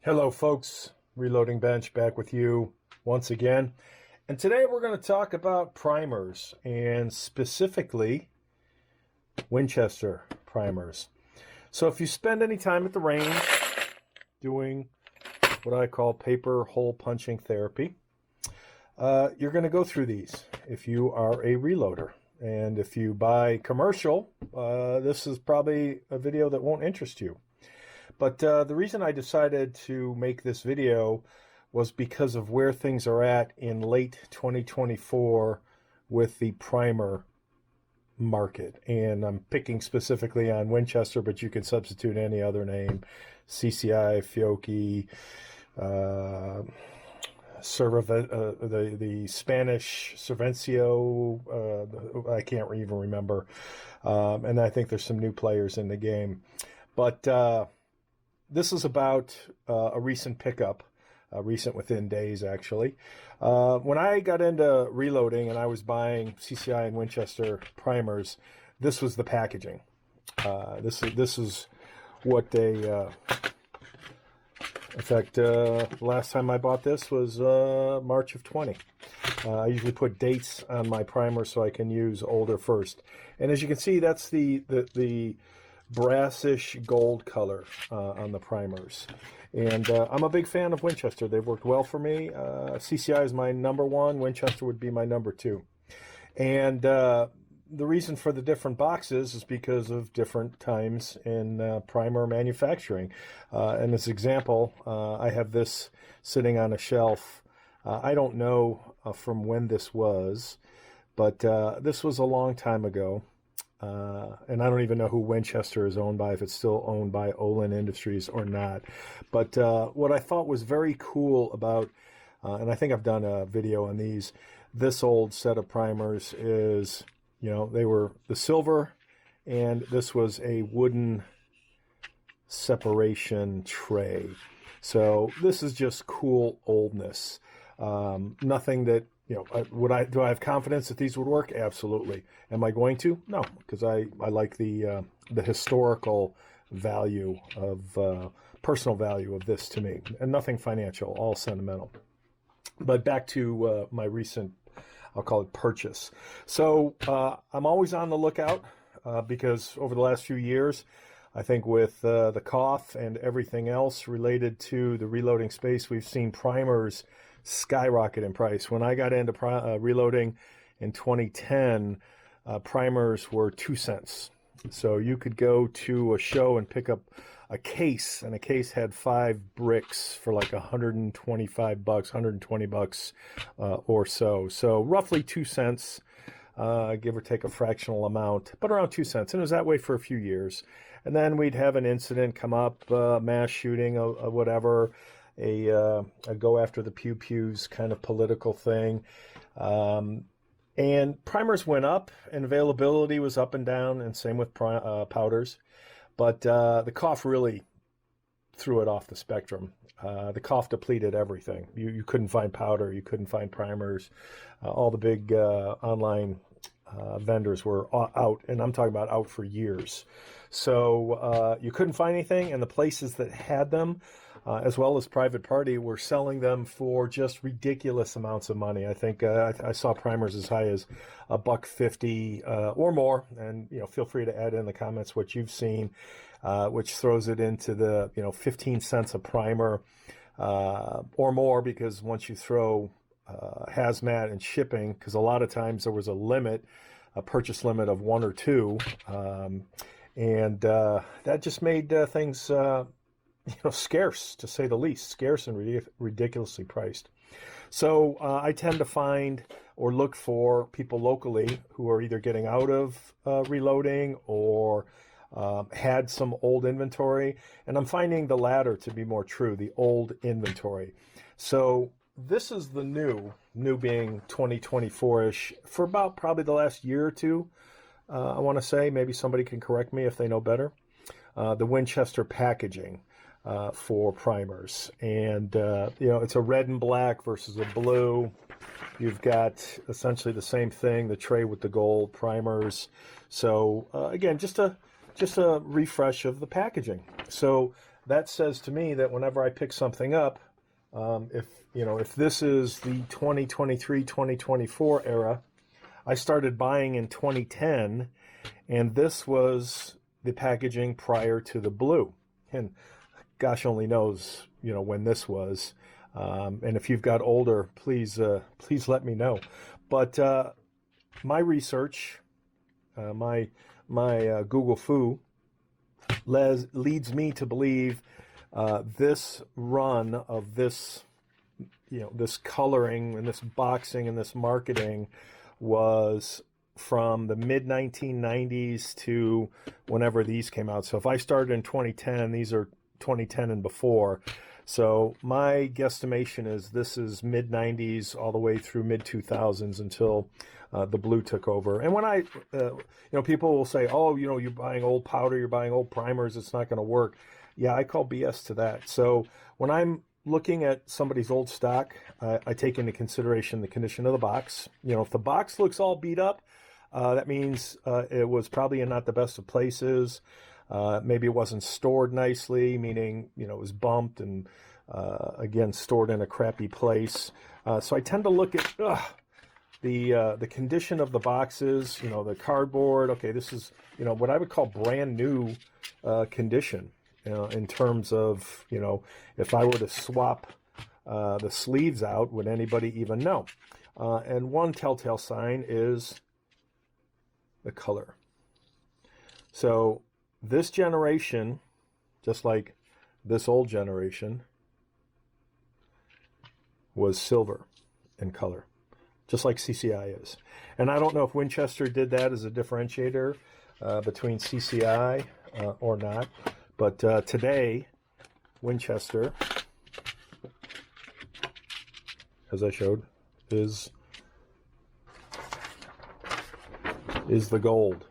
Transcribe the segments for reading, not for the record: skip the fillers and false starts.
Hello folks, Reloading Bench back with you once again. And today we're going to talk about primers and specifically Winchester primers. So if you spend any time at the range doing what I call paper hole punching therapy, you're going to go through these if you are a reloader. And if you buy commercial, this is probably a video that won't interest you. But the reason I decided to make this video was because of where things are at in late 2024 with the primer market. And I'm picking specifically on Winchester, but you can substitute any other name, CCI, Fiocchi, the Spanish Servencio, I can't even remember. And I think there's some new players in the game. But this is about a recent pickup, recent within days, actually. When I got into reloading and I was buying CCI and Winchester primers, this was the packaging. This is what they... in fact, last time I bought this was March of 20. I usually put dates on my primer so I can use older first. And as you can see, that's the brassish gold color on the primers. And I'm a big fan of Winchester. They've worked well for me. CCI is my number one. Winchester would be my number two. And the reason for the different boxes is because of different times in primer manufacturing. In this example, I have this sitting on a shelf. I don't know from when this was, but this was a long time ago. And I don't even know who Winchester is owned by, if it's still owned by Olin Industries or not. But what I thought was very cool about, and I think I've done a video on these, this old set of primers is, you know, they were the silver, and this was a wooden separation tray. So this is just cool oldness. Nothing that, you know, do I have confidence that these would work? Absolutely. Am I going to? No, because I like the historical value of, personal value of this to me, and nothing financial, all sentimental. But back to my recent, I'll call it purchase. So I'm always on the lookout because over the last few years, I think with the cough and everything else related to the reloading space, we've seen primers skyrocket in price. When I got into reloading in 2010, primers were 2 cents. So you could go to a show and pick up a case, and a case had 5 bricks for like $125, $120 or so. So roughly 2 cents, give or take a fractional amount, but around 2 cents. And it was that way for a few years. And then we'd have an incident come up, mass shooting, whatever, a go after the pew-pews kind of political thing. And primers went up, and availability was up and down, and same with powders. But the cough really threw it off the spectrum. The cough depleted everything. You couldn't find powder, you couldn't find primers. All the big online vendors were out, and I'm talking about out for years. So you couldn't find anything, and the places that had them, as well as private party, were selling them for just ridiculous amounts of money. I think I saw primers as high as $1.50 or more. And you know, feel free to add in the comments what you've seen, which throws it into the 15 cents a primer or more, because once you throw hazmat and shipping, because a lot of times there was a purchase limit of 1 or 2, and that just made things scarce, to say the least, scarce and ridiculously priced. So I tend to find or look for people locally who are either getting out of reloading or had some old inventory. And I'm finding the latter to be more true, the old inventory. So this is the new being 2024-ish, for about probably the last year or two, I want to say. Maybe somebody can correct me if they know better. The Winchester packaging for primers. And, it's a red and black versus a blue. You've got essentially the same thing, the tray with the gold primers. So, again, just a refresh of the packaging. So that says to me that whenever I pick something up, if this is the 2023, 2024 era, I started buying in 2010, and this was the packaging prior to the blue. And gosh only knows, when this was. And if you've got older, please let me know. But my research, my Google Foo, leads me to believe this run of this, this coloring and this boxing and this marketing was from the mid 1990s to whenever these came out. So if I started in 2010, these are 2010 and before. So my guesstimation is this is mid 90s all the way through mid 2000s until the blue took over. And when I, people will say, oh, you're buying old powder, you're buying old primers, it's not going to work. Yeah, I call BS to that. So when I'm looking at somebody's old stock, I take into consideration the condition of the box. If the box looks all beat up, that means it was probably in not the best of places. Maybe it wasn't stored nicely, meaning, it was bumped and, again, stored in a crappy place. So I tend to look at the condition of the boxes, the cardboard. Okay, this is, what I would call brand new condition. In terms of, if I were to swap the sleeves out, would anybody even know? And one telltale sign is the color. So this generation, just like this old generation, was silver in color, just like CCI is. And I don't know if Winchester did that as a differentiator between CCI or not. But today, Winchester, as I showed, is the gold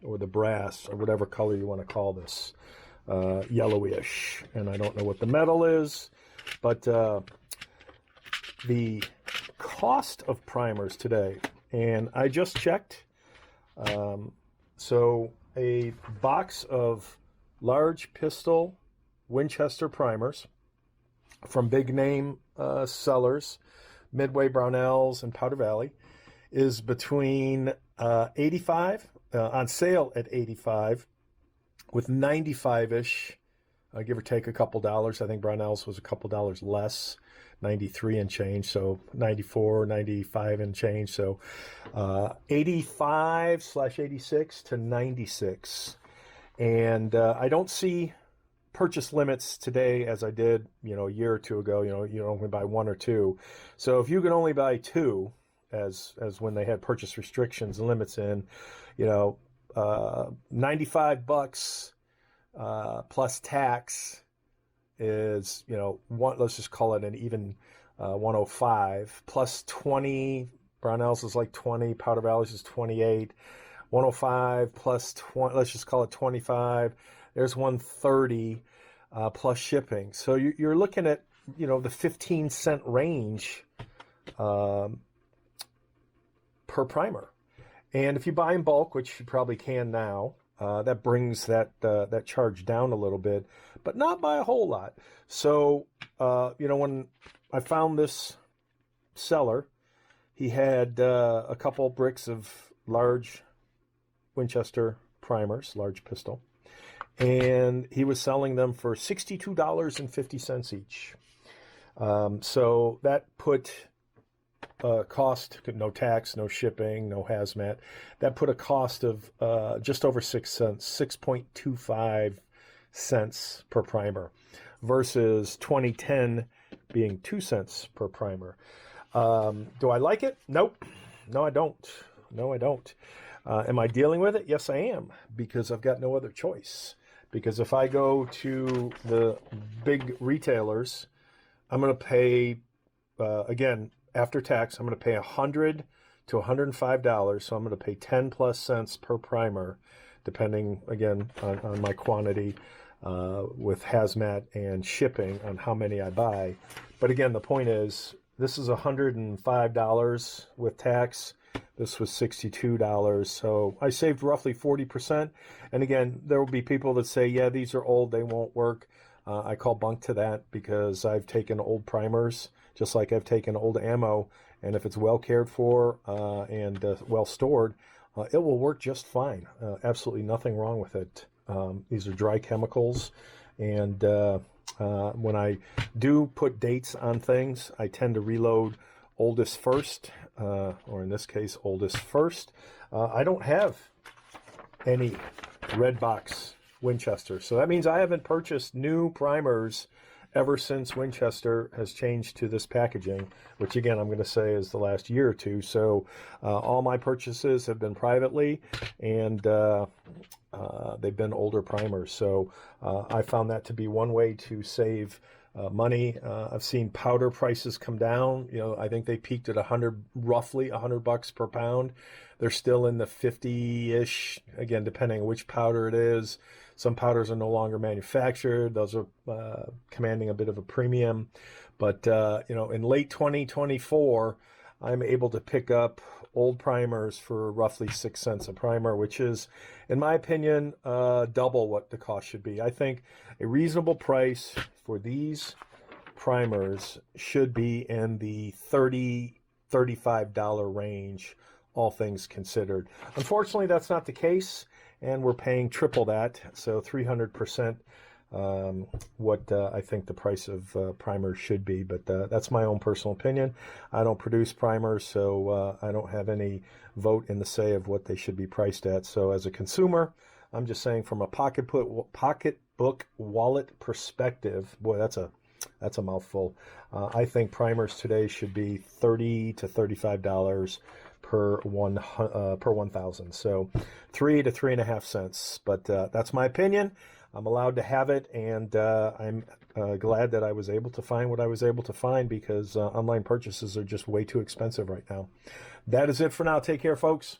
or the brass or whatever color you want to call this, yellowish. And I don't know what the metal is, but the cost of primers today, and I just checked, so a box of large pistol Winchester primers from big name sellers, Midway, Brownells, and Powder Valley, is between 85 on sale at 85, with 95-ish, give or take a couple dollars. I think Brownells was a couple dollars less, 93 and change, so 94, 95 and change. So 85/86 to 96. And I don't see purchase limits today as I did, a year or two ago. You only buy one or two. So if you can only buy two, as when they had purchase restrictions and limits in, $95 plus tax is, let's just call it an even 105 plus 20. Brownells is like 20. Powder Valley's is 28. 105 plus 20, let's just call it 25. There's 130 plus shipping. So you're looking at, the 15-cent range per primer. And if you buy in bulk, which you probably can now, that brings that charge down a little bit, but not by a whole lot. So, when I found this seller, he had a couple bricks of large Winchester primers, large pistol, and he was selling them for $62.50 each. So that put cost, no tax, no shipping, no hazmat, that put a cost of just over 6 cents, 6.25 cents per primer, versus 2010 being 2 cents per primer. Do I like it? Nope. No, I don't. Am I dealing with it? Yes, I am, because I've got no other choice. Because if I go to the big retailers, I'm going to pay, again, after tax, I'm going to pay $100 to $105. So I'm going to pay 10 plus cents per primer, depending, again, on my quantity, with hazmat and shipping on how many I buy. But again, the point is, this is $105 with tax. This was $62. So I saved roughly 40%. And again, there will be people that say, yeah, these are old, they won't work. I call bunk to that because I've taken old primers, just like I've taken old ammo, and if it's well cared for and well stored, it will work just fine. Absolutely nothing wrong with it. These are dry chemicals, and when I do put dates on things, I tend to reload oldest first, or in this case, oldest first. I don't have any red box Winchester, so that means I haven't purchased new primers ever since Winchester has changed to this packaging, which again I'm going to say is the last year or two. So all my purchases have been privately, and they've been older primers. So I found that to be one way to save money. I've seen powder prices come down. You know, I think they peaked at roughly $100 per pound. They're still in the 50-ish, again, depending on which powder it is. Some powders are no longer manufactured. Those are commanding a bit of a premium. But, you know, in late 2024, I'm able to pick up old primers for roughly 6 cents a primer, which is, in my opinion, double what the cost should be. I think a reasonable price for these primers should be in the $30, $35 range, all things considered. Unfortunately, that's not the case, and we're paying triple that, so 300% what I think the price of primers should be. But that's my own personal opinion. I don't produce primers, so I don't have any vote in the say of what they should be priced at. So as a consumer, I'm just saying from a pocketbook wallet perspective, boy, that's a mouthful. I think primers today should be $30 to $35 per 1,000. So 3 to 3.5 cents. But that's my opinion. I'm allowed to have it, and I'm glad that I was able to find what I was able to find, because online purchases are just way too expensive right now. That is it for now. Take care, folks.